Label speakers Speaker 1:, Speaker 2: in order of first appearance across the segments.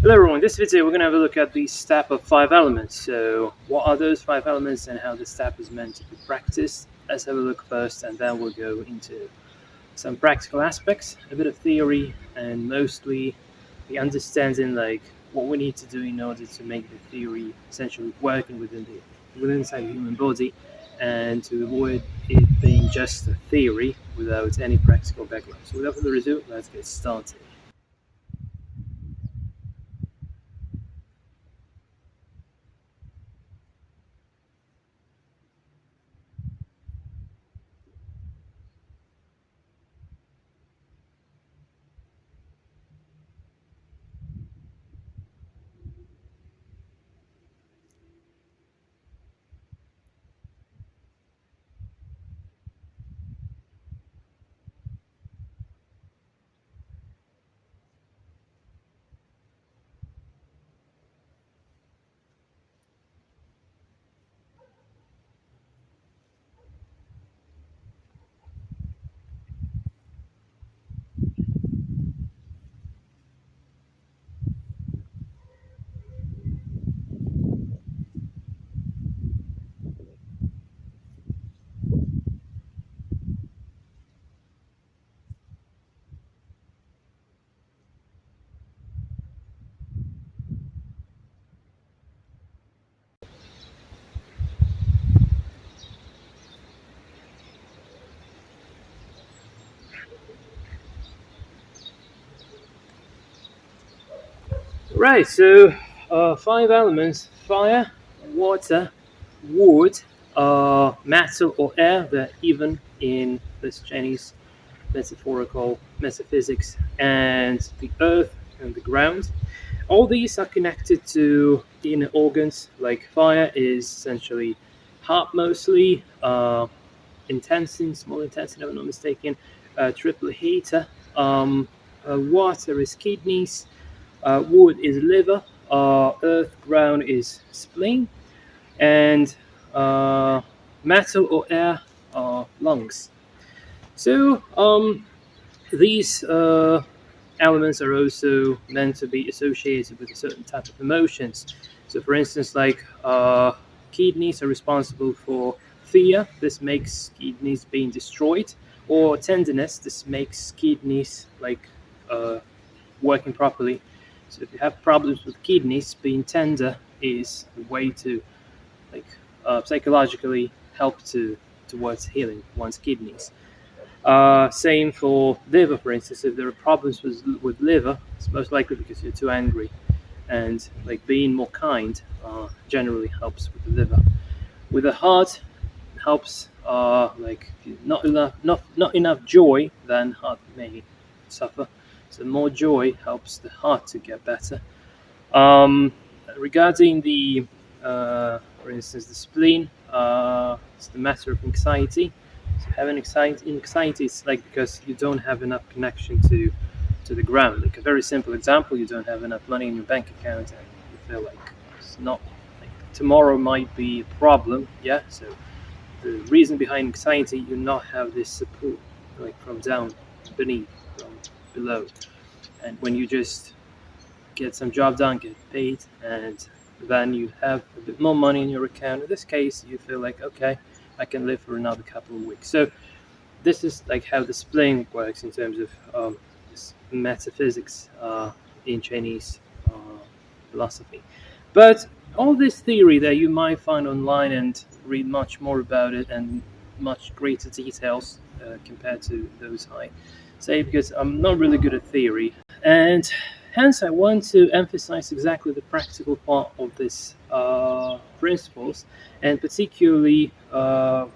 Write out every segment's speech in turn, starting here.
Speaker 1: Hello everyone, in this video we're going to have a look at the step of 5 elements. So what are those 5 elements and how the step is meant to be practiced? Let's have a look first and then we'll go into some practical aspects, a bit of theory, and mostly the understanding like what we need to do in order to make the theory essentially working within inside the human body, and to avoid it being just a theory without any practical background. So without further ado, let's get started. Right, so 5 elements: fire, water, wood, metal or air, they're even in this Chinese metaphorical metaphysics, and the earth and the ground. All these are connected to inner organs. Like fire is essentially heart mostly, intestine, small intestine if I'm not mistaken, triple heater. Water is kidneys, wood is liver, earth, ground is spleen, and metal or air are lungs. So these elements are also meant to be associated with a certain type of emotions. So, for instance, like kidneys are responsible for fear. This makes kidneys being destroyed, or tenderness. This makes kidneys like working properly. So, if you have problems with kidneys, being tender is a way to like psychologically help towards healing one's kidneys. Same for liver, for instance. If there are problems with liver, it's most likely because you're too angry, and like being more kind generally helps with the liver. With the heart, helps like not enough joy, then heart may suffer. So more joy helps the heart to get better. Um, Regarding the, for instance, the spleen, it's the matter of anxiety. So having anxiety is like because you don't have enough connection to the ground. Like a very simple example, you don't have enough money in your bank account, and you feel like it's not like tomorrow might be a problem. Yeah, so the reason behind anxiety, you not have this support like from down beneath, from below, and when you just get some job done, get paid, and then you have a bit more money in your account. In this case, you feel like, okay, I can live for another couple of weeks. So this is like how the spleen works in terms of this metaphysics in Chinese philosophy. But all this theory that you might find online and read much more about it and much greater details compared to those I say, because I'm not really good at theory, and hence I want to emphasize exactly the practical part of this principles, and particularly how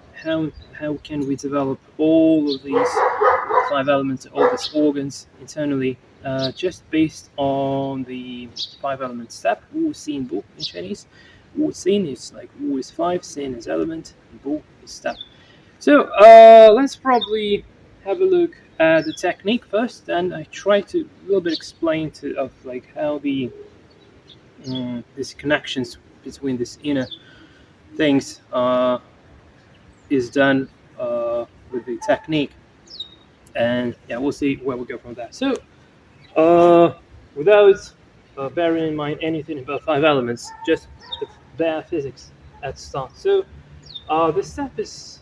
Speaker 1: can we develop all of these 5 elements, all these organs internally, just based on the 5 element step. Wu Xin Bu in Chinese. Wu Xin is like Wu is 5, Xin is element, and Bu is step. So let's probably have a look at the technique first, and I try to a little bit explain to of like how the these connections between these inner things is done with the technique, and yeah, we'll see where we go from there. So without bearing in mind anything about 5 elements, just the bare physics at the start. So this step is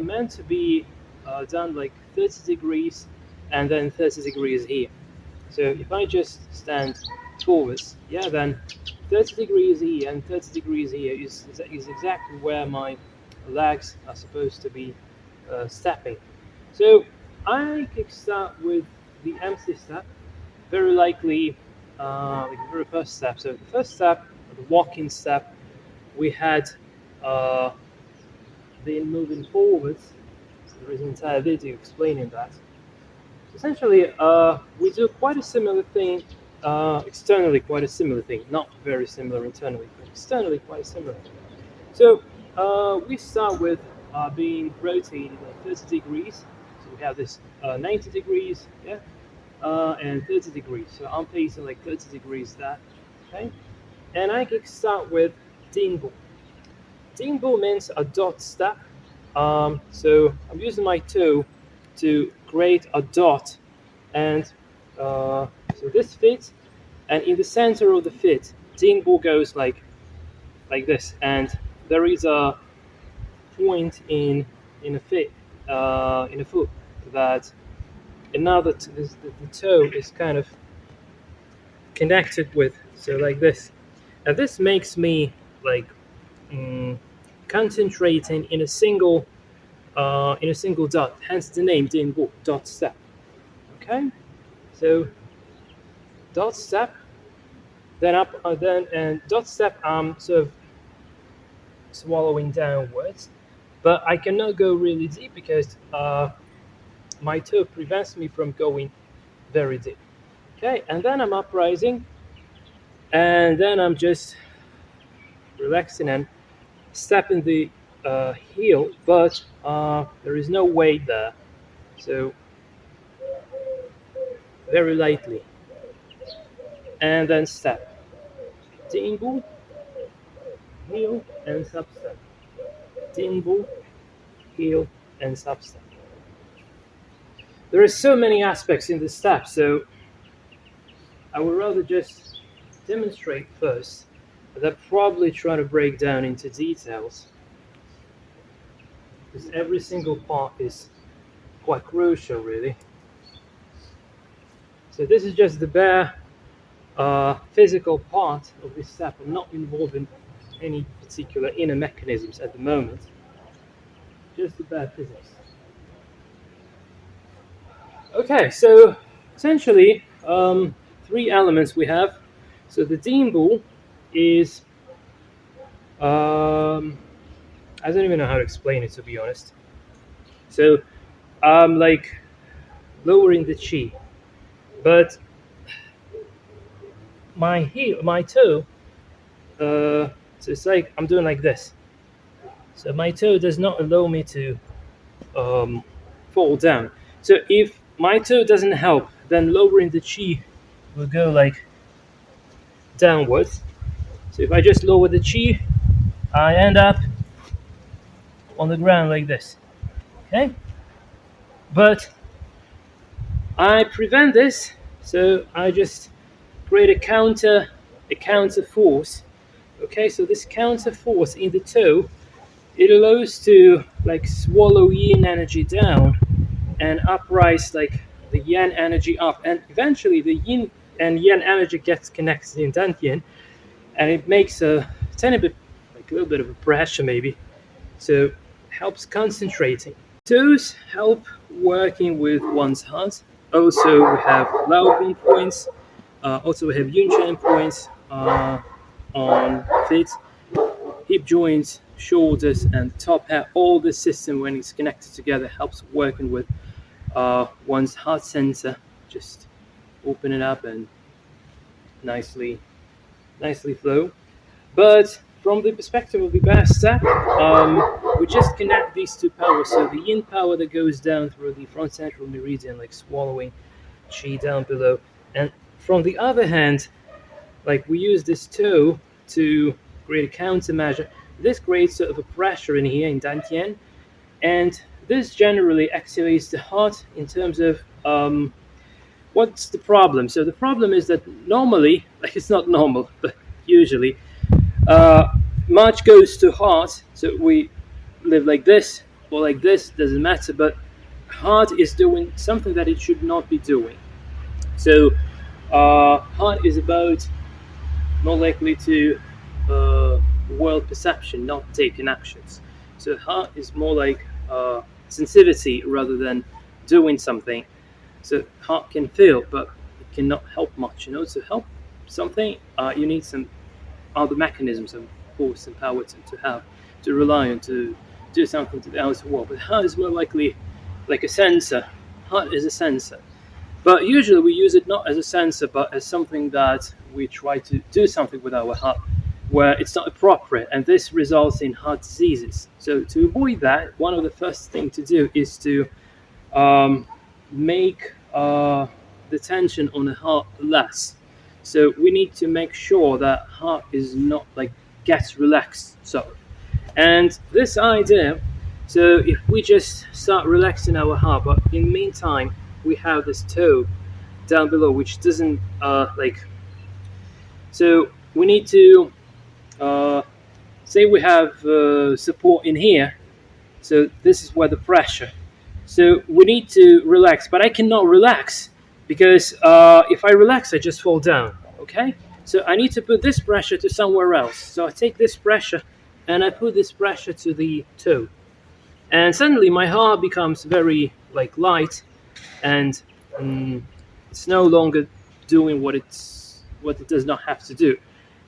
Speaker 1: meant to be done like 30 degrees and then 30 degrees here. So if I just stand forwards, yeah, then 30 degrees here and 30 degrees here is exactly where my legs are supposed to be stepping. So I could start with the empty step, very likely like the very first step. So the first step, the walking step, we had uh, been moving forwards. So there is an entire video explaining that. Essentially, we do quite a similar thing externally, quite a similar thing. Not very similar internally, but externally quite a similar thing. So we start with being rotated like 30 degrees. So we have this 90 degrees, yeah, and 30 degrees. So I'm facing like 30 degrees there, okay? And I can start with Dinbo. Dinbo means a dot step. So I'm using my toe to create a dot, and so this fits, and in the center of the fit, Dinbo goes like this, and there is a point in a fit in a foot that another the toe is kind of connected with, so like this, and this makes me like mm, concentrating in a single dot, hence the name Dinbo, dot step. Okay, so dot step, then up, then and dot step. Sort of swallowing downwards, but I cannot go really deep because my toe prevents me from going very deep. Okay, and then I'm uprising, and then I'm just relaxing and stepping the heel, but there is no weight there, so very lightly, and then step, tingle, heel, and substep, tingle, heel, and substep. There are so many aspects in this step, so I would rather just demonstrate first, but I'll probably try to break down into details because every single part is quite crucial, really. So this is just the bare physical part of this step. I'm not involved in any particular inner mechanisms at the moment, just the bare physics. Okay, so essentially, 3 elements we have. So the Dinbo is, I don't even know how to explain it, to be honest. So I'm like lowering the chi, but my heel, my toe, so it's like I'm doing like this. So my toe does not allow me to fall down. So if my toe doesn't help, then lowering the chi will go like downwards. So if I just lower the chi, I end up on the ground like this. Okay? But I prevent this, so I just create a counter force. Okay, so this counter force in the toe, it allows to like swallow yin energy down and uprise like the yang energy up, and eventually the yin and yang energy gets connected in dantian, and it makes a tiny bit, like a little bit of a pressure maybe, so helps concentrating. Toes help working with one's heart. Also, we have Laogun points. Also, we have Yunchan points on feet, hip joints, shoulders, and top hair. All the system, when it's connected together, helps working with one's heart center. Just open it up and nicely flow. But from the perspective of the best step, we just connect these 2 powers. So the yin power that goes down through the front central meridian, like swallowing chi down below. And from the other hand, like we use this toe to create a countermeasure. This creates sort of a pressure in here in dantian, and this generally activates the heart in terms of what's the problem? So the problem is that normally, like it's not normal, but usually, uh, much goes to heart. So we live like this or like this, doesn't matter. But heart is doing something that it should not be doing. So heart is about more likely to world perception, not taking actions. So heart is more like sensitivity rather than doing something. So heart can feel, but it cannot help much. To help something, you need some other mechanisms of force and power to have, to rely on, to do something to the outer world. But heart is more likely like a sensor. Heart is a sensor. But usually we use it not as a sensor, but as something that we try to do something with our heart where it's not appropriate, and this results in heart diseases. So to avoid that, one of the first things to do is to make the tension on the heart less. So we need to make sure that heart is not like gets relaxed. So, and this idea, so if we just start relaxing our heart, but in the meantime we have this toe down below which doesn't so we need to uh, say we have support in here. So this is where the pressure. So we need to relax, but I cannot relax because if I relax, I just fall down. Okay. So I need to put this pressure to somewhere else. So I take this pressure and I put this pressure to the toe, and suddenly my heart becomes very like light, and it's no longer doing what it does not have to do,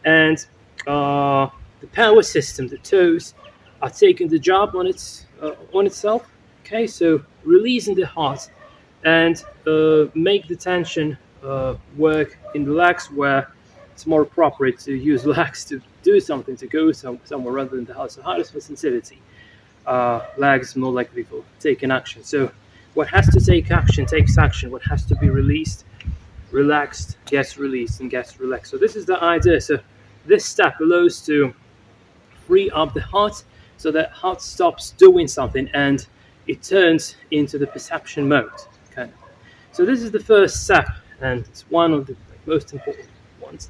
Speaker 1: and the power system, the toes, are taking the job on itself. Okay, so releasing the heart and make the tension work in relax where it's more appropriate to use relax to do something, to go somewhere rather than the heart. So heart is for sensitivity, lag is more likely for taking action. So what has to take action takes action. What has to be released, relaxed, gets released and gets relaxed. So this is the idea. So this step allows to free up the heart so that heart stops doing something and it turns into the perception mode. Okay. So this is the first step, and it's one of the most important ones.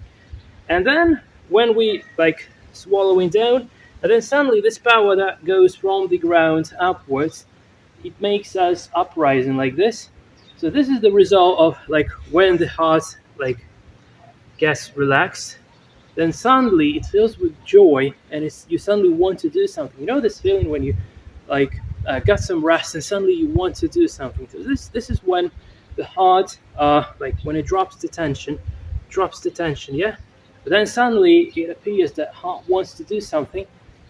Speaker 1: And then when we like swallowing down, and then suddenly this power that goes from the ground upwards, it makes us uprising like this. So this is the result of like when the heart like gets relaxed, then suddenly it fills with joy, and you suddenly want to do something. You know this feeling when you like got some rest and suddenly you want to do something. So this is when the heart like when it drops the tension, yeah. But then suddenly it appears that heart wants to do something,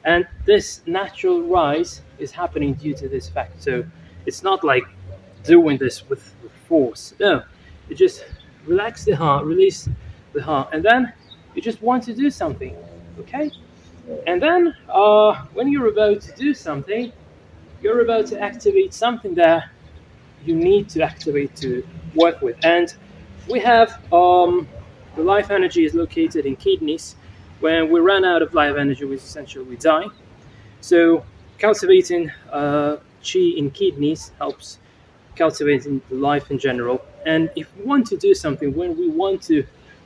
Speaker 1: and this natural rise is happening due to this fact. So it's not like doing this with force. No, you just relax the heart, release the heart, and then you just want to do something. Okay, and then when you're about to do something, you're about to activate something that you need to activate to work with. And we have the life energy is located in kidneys. When we run out of life energy, we essentially die. So cultivating chi in kidneys helps cultivating the life in general. And if we want to do something, when we want to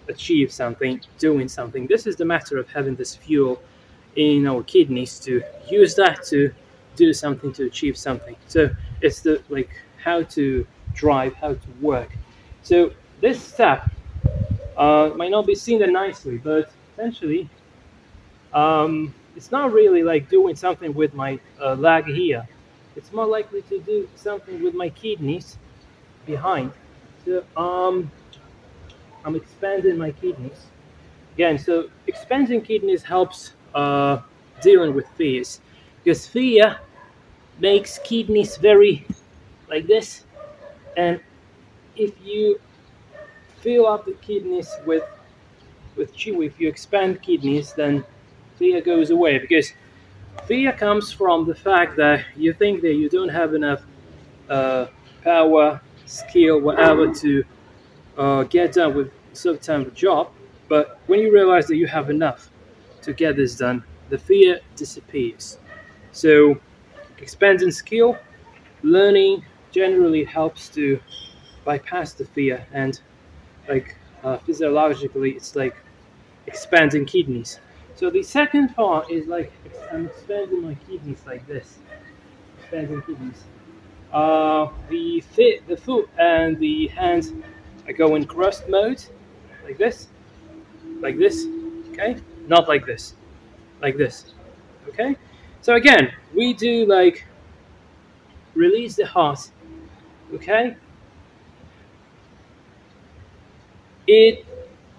Speaker 1: achieve something, doing something, this is the matter of having this fuel in our kidneys to use that to do something, to achieve something. So it's the like how to drive, how to work. So this step might not be seen that nicely, but essentially it's not really like doing something with my leg here. It's more likely to do something with my kidneys behind. So I'm expanding my kidneys again. So expanding kidneys helps dealing with fears, because fear makes kidneys very like this, and if you fill up the kidneys with chi, if you expand kidneys, then fear goes away, because fear comes from the fact that you think that you don't have enough uh, power, skill, whatever to get done with a certain type of job. But when you realize that you have enough to get this done, the fear disappears. So expanding skill, learning generally helps to bypass the fear, and like physiologically, it's like expanding kidneys. So the second part is like I'm expanding my kidneys like this, expanding kidneys. The foot and the hands I go in crust mode, like this, like this. Okay, not like this. Okay. So again, we do like release the heart. Okay, it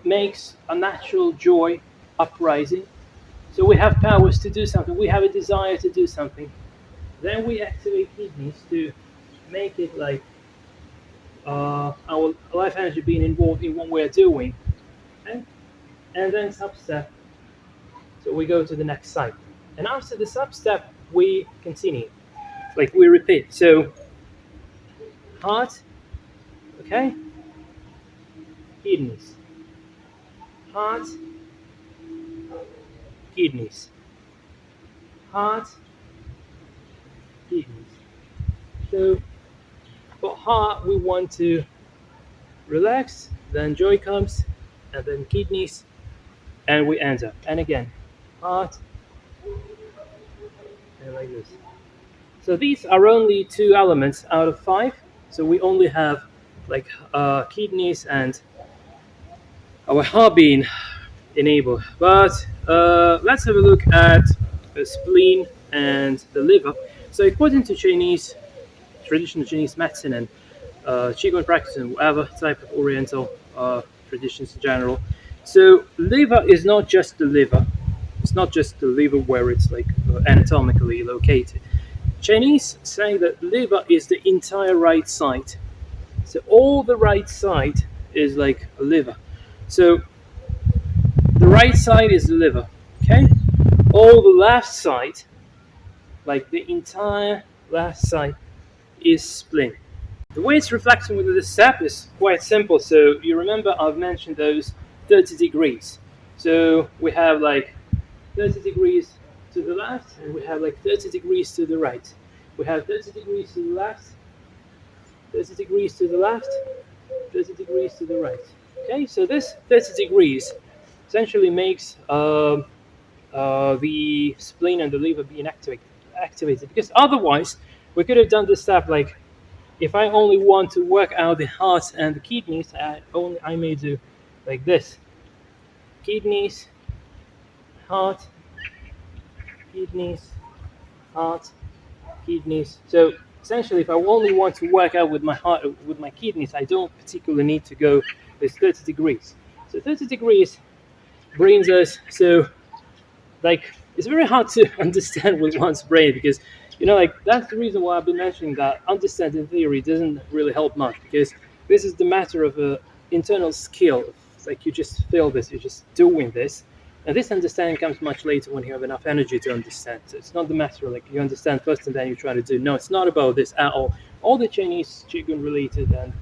Speaker 1: makes a natural joy uprising. So we have powers to do something. We have a desire to do something. Then we activate kidneys to make it like our life energy being involved in what we're doing. Okay? And then sub-step. So we go to the next cycle. And after the sub-step, we continue. Like we repeat. So heart, okay? Kidneys. Heart, kidneys. Heart, kidneys. So for heart, we want to relax, then joy comes, and then kidneys, and we enter. And again, heart, and like this. So these are only 2 elements out of 5. So we only have like kidneys and our heart being enabled. But let's have a look at the spleen and the liver. So according to Chinese, traditional Chinese medicine and Qigong practice and whatever type of Oriental traditions in general. So liver is not just the liver. It's not just the liver where it's like anatomically located. Chinese say that liver is the entire right side. So all the right side is like a liver. So the right side is the liver. Okay? All the left side, like the entire left side, is spleen. The way it's reflecting with the step is quite simple. So you remember I've mentioned those 30 degrees. So we have like 30 degrees to the left and we have like 30 degrees to the right. We have 30 degrees to the left, 30 degrees to the left, 30 degrees to the right. Okay, so this 30 degrees essentially makes the spleen and the liver being activated because otherwise we could have done this step like if I only want to work out the heart and the kidneys, I may do like this: kidneys, heart, kidneys, heart, kidneys. So essentially, if I only want to work out with my heart, with my kidneys, I don't particularly need to go this 30 degrees. So 30 degrees brings us like it's very hard to understand with one's brain because like that's the reason why I've been mentioning that understanding theory doesn't really help much because this is the matter of a internal skill. It's like you just feel this, you're just doing this, and this understanding comes much later when you have enough energy to understand. So it's not the matter of like you understand first and then you try to do. No, it's not about this at all. All the Chinese Qigong related and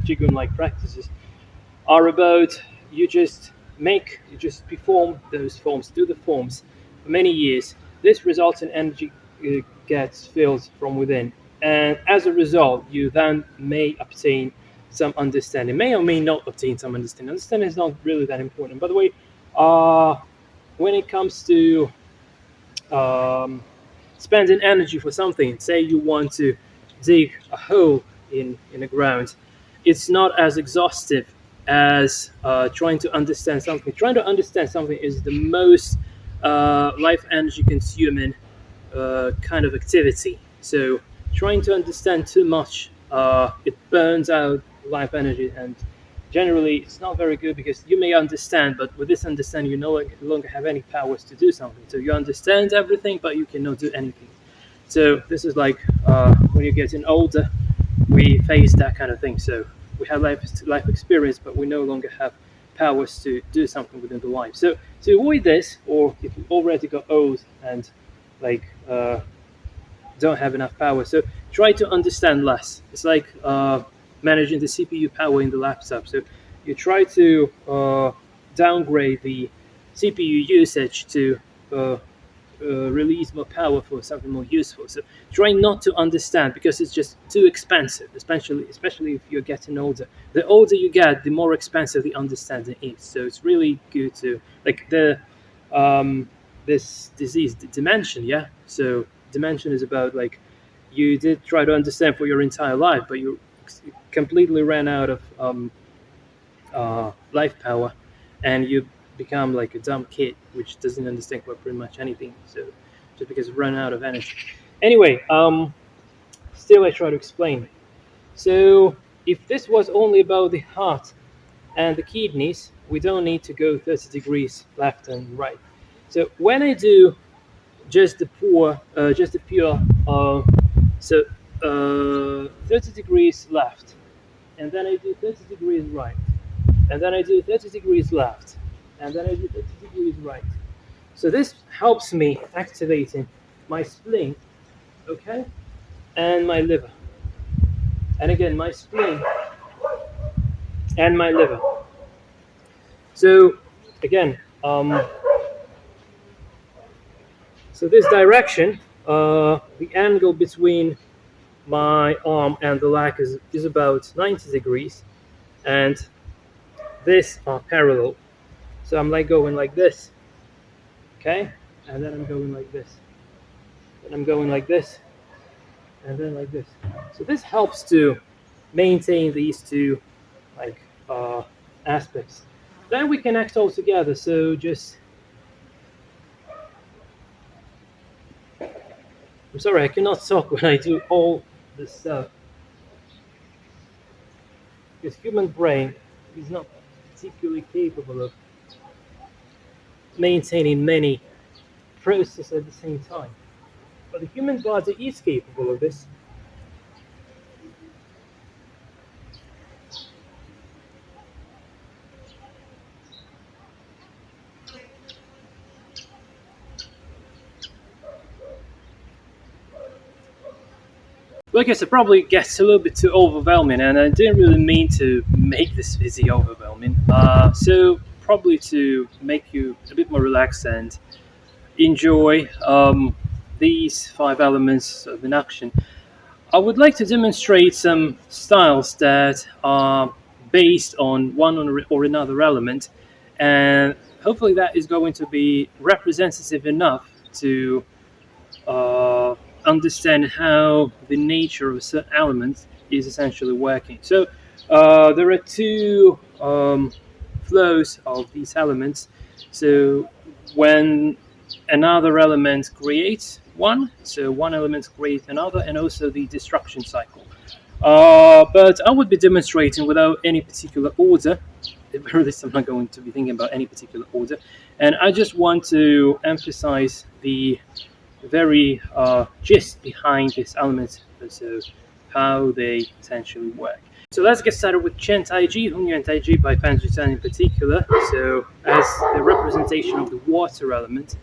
Speaker 1: Qigong like practices are about you just perform those forms, do the forms for many years. This results in energy gets filled from within, and as a result, you then may obtain some understanding. May or may not obtain some understanding. Understanding is not really that important. By the way, when it comes to spending energy for something, say you want to dig a hole in the ground, it's not as exhaustive as trying to understand something. Trying to understand something is the most life energy consuming kind of activity. So trying to understand too much, it burns out life energy, and generally it's not very good because you may understand, but with this understanding you no longer have any powers to do something. So you understand everything, but you cannot do anything. So this is like when you're getting older, we face that kind of thing. So we have life experience, but we no longer have powers to do something within the life. So to avoid this, or if you already got old and like don't have enough power, so try to understand less. It's like managing the CPU power in the laptop. So you try to downgrade the CPU usage to release more power for something more useful. So try not to understand because it's just too expensive, especially if you're getting older. The older you get, the more expensive the understanding is. So it's really good to like the this disease, dementia. Yeah. So dementia is about like you did try to understand for your entire life, but you completely ran out of life power, and you become like a dumb kid which doesn't understand quite pretty much anything. So just because it run out of energy. Anyway, still I try to explain. So if this was only about the heart and the kidneys, we don't need to go 30 degrees left and right. So when I do just the pure, so 30 degrees left, and then I do 30 degrees right, and then I do 30 degrees left, and then I do 30 degrees right. So this helps me activating my spleen, okay, and my liver, and again my spleen and my liver. So again, so this direction, the angle between my arm and the leg is about 90 degrees, and this are parallel. So I'm like going like this, okay, and then I'm going like this, and I'm going like this, and then like this. So this helps to maintain these two like aspects. Then we can act all together. So just I'm sorry, I cannot talk when I do all this stuff because human brain is not particularly capable of maintaining many processes at the same time. But the human body is capable of this. Like I said, probably gets a little bit too overwhelming, and I didn't really mean to make this video overwhelming. So probably to make you a bit more relaxed and enjoy these 5 elements of an action. I would like to demonstrate some styles that are based on one or another element, and hopefully that is going to be representative enough to uh, understand how the nature of a certain element is essentially working. So there are two flows of these elements. So when another element creates one, so one element creates another, and also the destruction cycle. But I would be demonstrating without any particular order. At very least, I'm not going to be thinking about any particular order. And I just want to emphasize the very gist behind these elements, so how they essentially work. So let's get started with Chen Taiji, Hunyuan Taiji by Fan Zhusan in particular. So as the representation of the water element.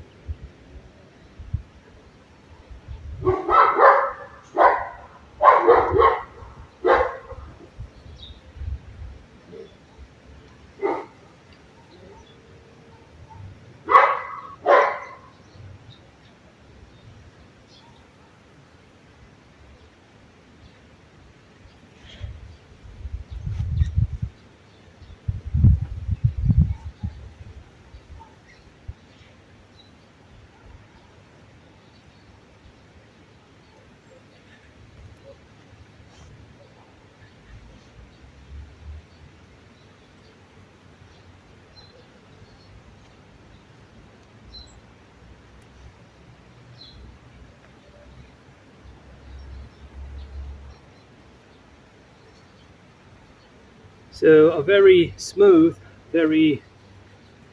Speaker 1: So a very smooth, very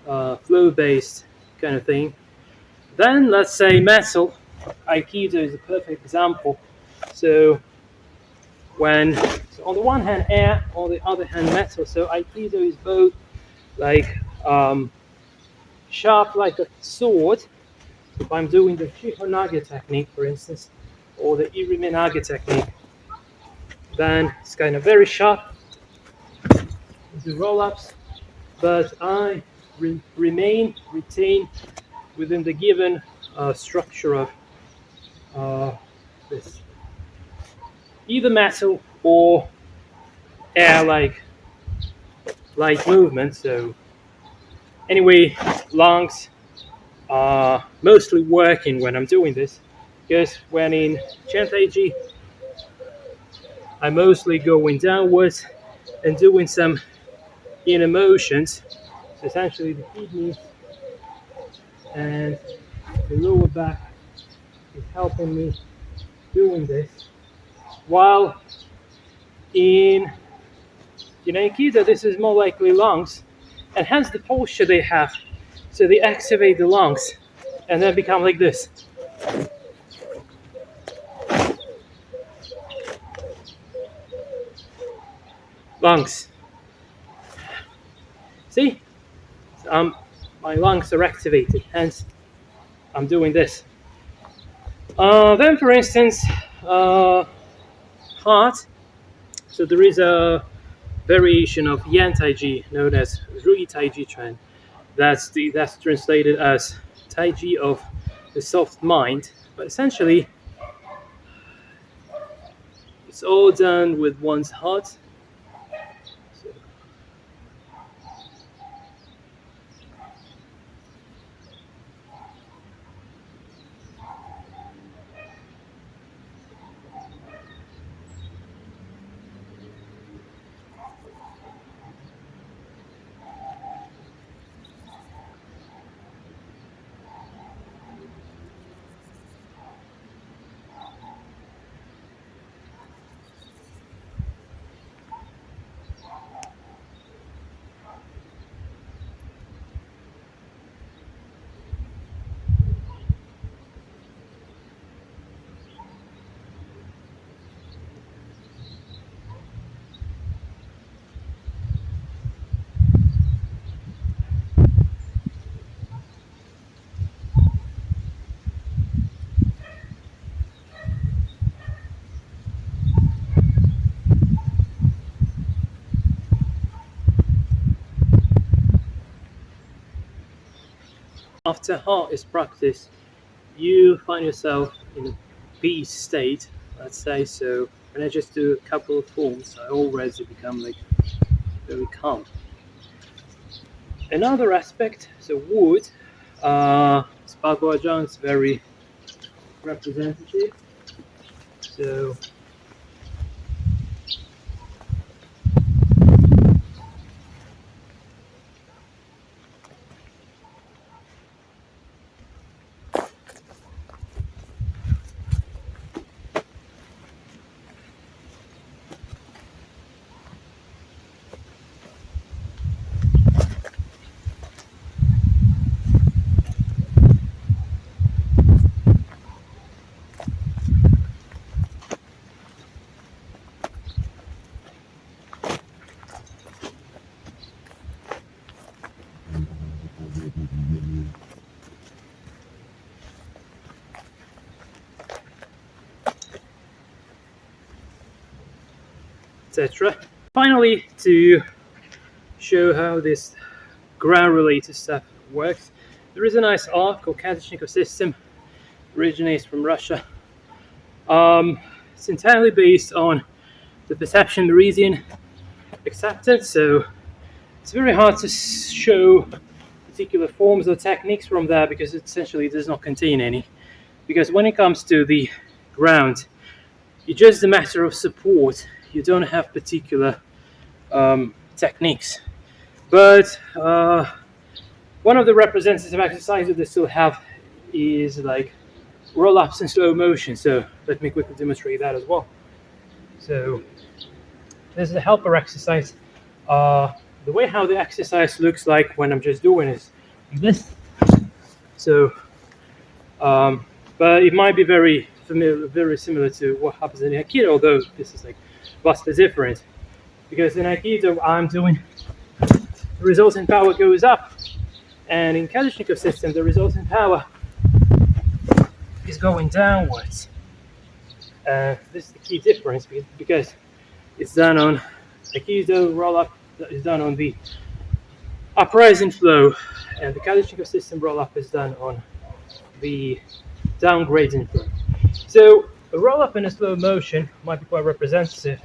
Speaker 1: flow-based kind of thing. Then let's say metal. Aikido is a perfect example. So when so on the one hand air, on the other hand metal. So Aikido is both like sharp like a sword. If I'm doing the Shihonaga technique, for instance, or the Iriminaga technique, then it's kind of very sharp. Do roll-ups, but I retain within the given structure of this either metal or air like movement. So anyway, lungs are mostly working when I'm doing this, because when in Hunyuan Taiji I'm mostly going downwards and doing some inner motions. So essentially the kidneys and the lower back is helping me doing this, while in Aikido this is more likely lungs, and hence the posture they have. So they activate the lungs and then become like this. Lungs. See? My lungs are activated, hence I'm doing this. Then, for instance, heart. So there is a variation of Yi Taiji known as Yi Taiji trend. That's translated as Taiji of the soft mind, but essentially it's all done with one's heart. So, after heart is practiced, you find yourself in a peace state, let's say. So when I just do a couple of forms, I already become like very calm. Another aspect, so wood, Baguazhang is very representative. So etc. Finally, to show how this ground-related stuff works, there is a nice art called Kadochnikov system, originates from Russia. It's entirely based on the perception meridian acceptance, so it's very hard to show particular forms or techniques from there because it essentially does not contain any. Because when it comes to the ground, it's just a matter of support. You don't have particular techniques. But one of the representative exercises they still have is like roll-ups in slow motion. So let me quickly demonstrate that as well. So this is a helper exercise. The way how the exercise looks like when I'm just doing is like this. So, but it might be very familiar, very similar to what happens in Aikido, although this is like vastly different. Because in Aikido, I'm doing the resultant power goes up, and in Kadochnikov system, the resultant power is going downwards. This is the key difference because it's done on Aikido roll-up is done on the uprising flow, and the Kadochnikov system roll-up is done on the downgrading flow. So a roll up in a slow motion might be quite representative.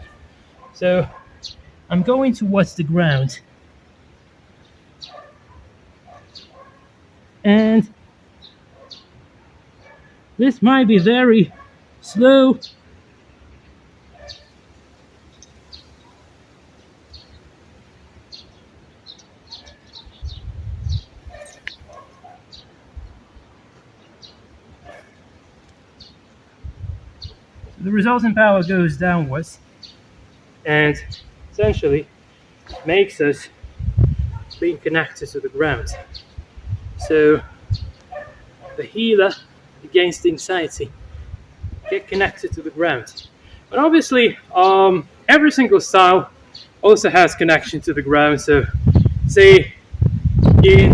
Speaker 1: So I'm going towards the ground, and this might be very slow. The resulting power goes downwards and essentially makes us being connected to the ground. So the healer against anxiety, get connected to the ground. But obviously, every single style also has connection to the ground. So, say in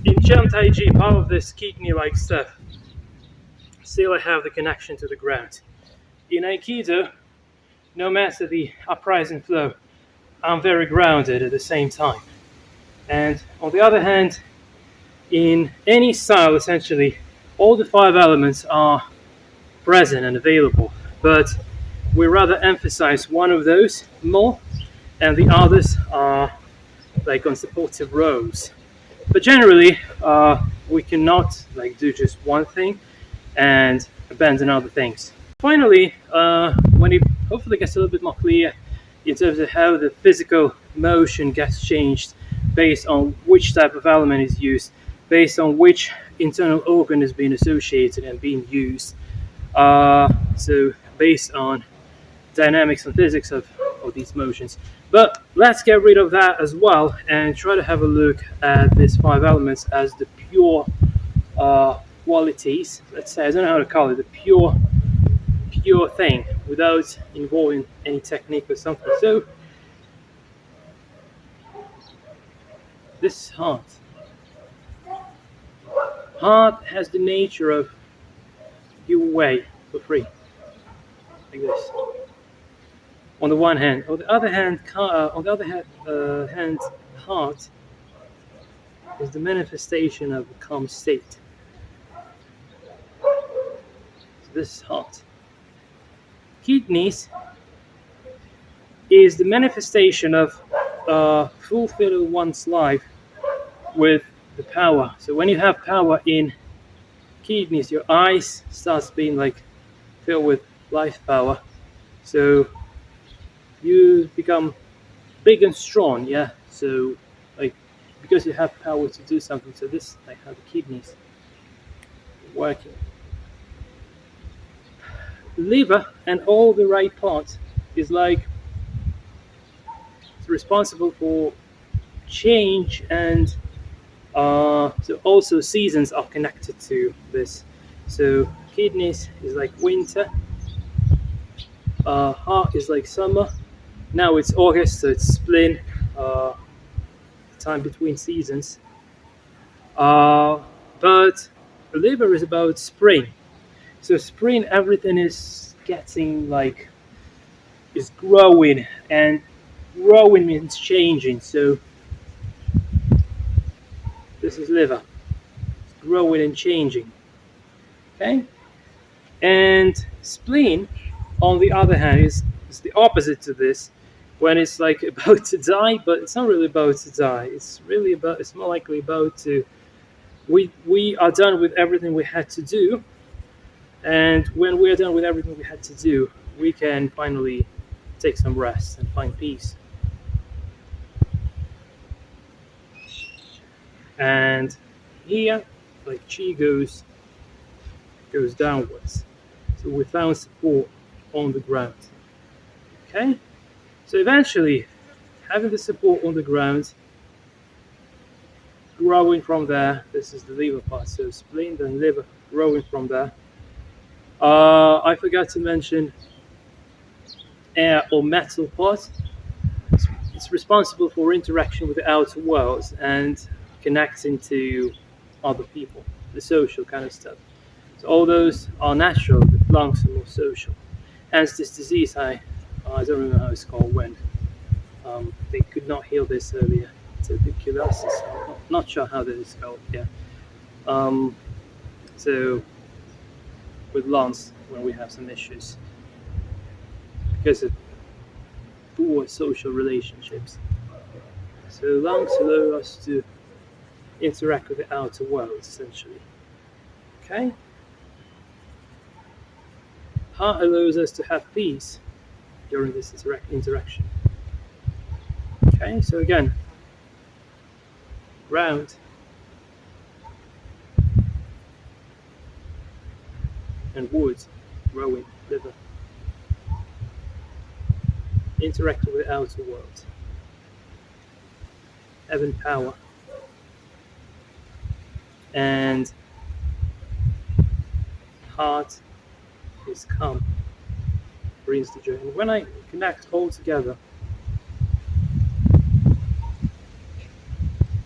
Speaker 1: Hunyuan Taiji, part of this kidney-like stuff, still I have the connection to the ground. In Aikido, no matter the uprising flow, I'm very grounded at the same time. And on the other hand, in any style, essentially, all the 5 elements are present and available, but we rather emphasize one of those more, and the others are like on supportive roles. But generally, we cannot like do just one thing and abandon other things. Finally, when it hopefully gets a little bit more clear in terms of how the physical motion gets changed based on which type of element is used, based on which internal organ is being associated and being used. So based on dynamics and physics of these motions. But let's get rid of that as well and try to have a look at these 5 elements as the pure qualities. Let's say, I don't know how to call it, the pure thing without involving any technique or something. So this heart has the nature of give away for free, like this. On the one hand, on the other hand, heart is the manifestation of a calm state. So this is heart. Kidneys is the manifestation of fulfilling one's life with the power. So when you have power in kidneys, your eyes starts being like filled with life power. So you become big and strong, yeah. So like because you have power to do something. So this like how the kidneys working. Liver and all the right parts is like it's responsible for change, and so also seasons are connected to this. So kidneys is like winter, heart is like summer. Now it's August, so it's spring, time between seasons. But the liver is about spring. So spring, everything is getting like is growing, and growing means changing. So this is liver, it's growing and changing. Okay, and spleen, on the other hand, is the opposite to this. When it's like about to die, but it's not really about to die. It's really about. It's more likely about to. We are done with everything we had to do, and when we're done with everything we had to do, we can finally take some rest and find peace. And here, like chi goes downwards. So we found support on the ground. Okay? So eventually, having the support on the ground, growing from there, this is the liver part. So spleen, then liver, growing from there. I forgot to mention air or metal part. It's responsible for interaction with the outer world and connecting to other people, the social kind of stuff. So all those are natural, the lungs are more social. Hence this disease, I don't remember how it's called when they could not heal this earlier. Tuberculosis, I'm not sure how that is called, yeah. So with lungs, when we have some issues because of poor social relationships. So lungs allow us to interact with the outer world, essentially. Okay? Heart allows us to have peace during this interaction. Okay, so again, round and wood, rowing, liver, interact with the outer world, having power, and heart is calm, brings the joy. And when I connect all together,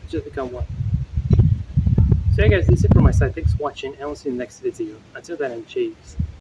Speaker 1: just become one. So yeah guys, that's it from my side. Thanks for watching, and I'll see you in the next video. Until then, cheers.